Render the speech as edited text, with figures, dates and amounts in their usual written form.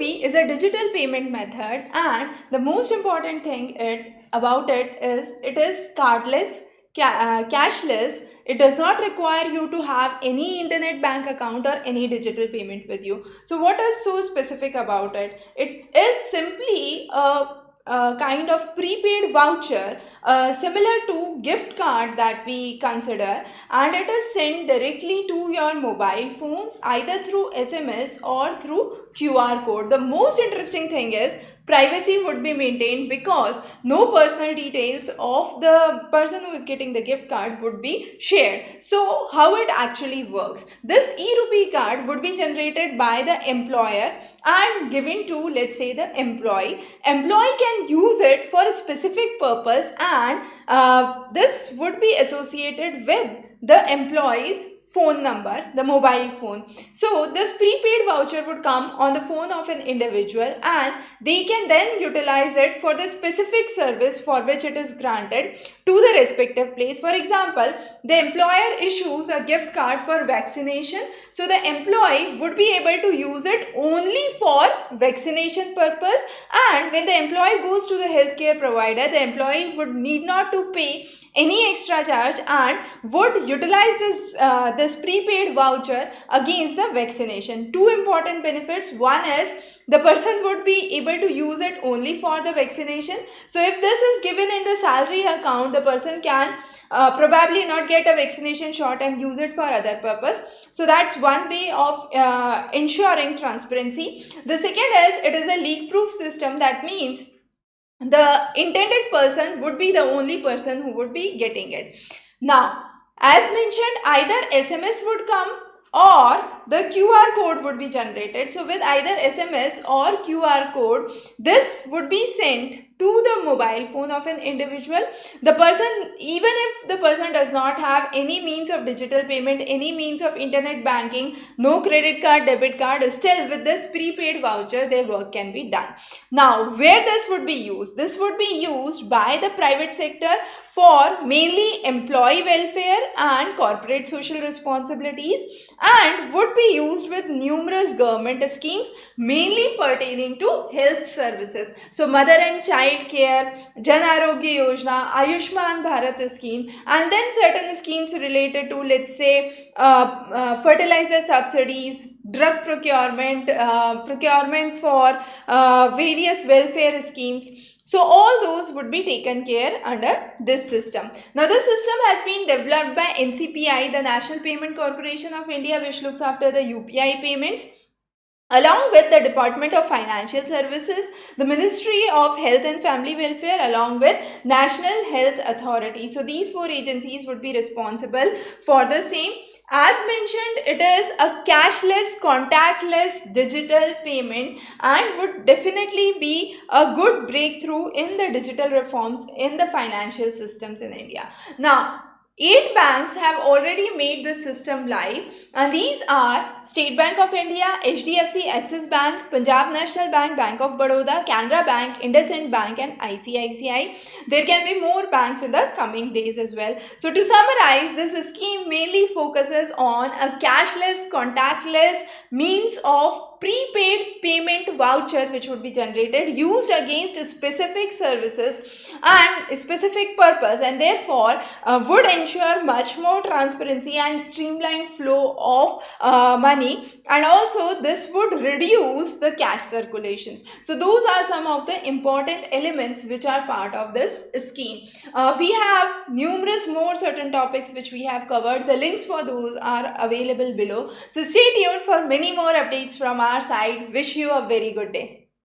e-RUPI is a digital payment method, and the most important thing about it is cardless, cashless. It does not require you to have any internet bank account or any digital payment with you. So what is so specific about it? It is simply a kind of prepaid voucher, similar to gift card that we consider, and it is sent directly to your mobile phones either through SMS or through QR code. The most interesting thing is privacy would be maintained because no personal details of the person who is getting the gift card would be shared. So how it actually works? This e-RUPI card would be generated by the employer and given to, let's say, the employee. Employee can use it for a specific purpose, and this would be associated with the employee's phone number, the mobile phone. So this prepaid voucher would come on the phone of an individual, and they can then utilize it for the specific service for which it is granted to the respective place. For example, the employer issues a gift card for vaccination, so the employee would be able to use it only for vaccination purpose, and when the employee goes to the healthcare provider, the employee would need not to pay any extra charge and would utilize this prepaid voucher against the vaccination. Two important benefits. One is the person would be able to use it only for the vaccination. So if this is given in the salary account, the person can probably not get a vaccination shot and use it for other purpose. So that's one way of ensuring transparency. The second is it is a leak proof system. That means the intended person would be the only person who would be getting it. Now, as mentioned, either SMS would come or the QR code would be generated. So with either SMS or QR code, this would be sent to the mobile phone of an individual. The person, even if the person does not have any means of digital payment, any means of internet banking, no credit card, debit card, still with this prepaid voucher, their work can be done. Now, where this would be used? This would be used by the private sector for mainly employee welfare and corporate social responsibilities, and would be used with numerous government schemes mainly pertaining to health services. So mother and child care, Arogya Yojana, Ayushman Bharat scheme, and then certain schemes related to, let's say, fertilizer subsidies, drug procurement for various welfare schemes. So all those would be taken care under this system. Now this system has been developed by NCPI, the National Payment Corporation of India, which looks after the UPI payments, along with the Department of Financial Services, the Ministry of Health and Family Welfare, along with National Health Authority. So these four agencies would be responsible for the same. As mentioned, it is a cashless, contactless digital payment and would definitely be a good breakthrough in the digital reforms in the financial systems in India. Now, 8 banks have already made this system live, and these are State Bank of India, HDFC, Axis Bank, Punjab National Bank, Bank of Baroda, Canara Bank, IndusInd Bank and ICICI. There can be more banks in the coming days as well. So to summarize, this scheme mainly focuses on a cashless, contactless means of prepaid payment voucher which would be generated, used against specific services and specific purpose, and therefore would ensure much more transparency and streamlined flow of money, and also this would reduce the cash circulations. So those are some of the important elements which are part of this scheme. We have numerous more certain topics which we have covered. The links for those are available below. So stay tuned for many more updates from our side. Wish you a very good day.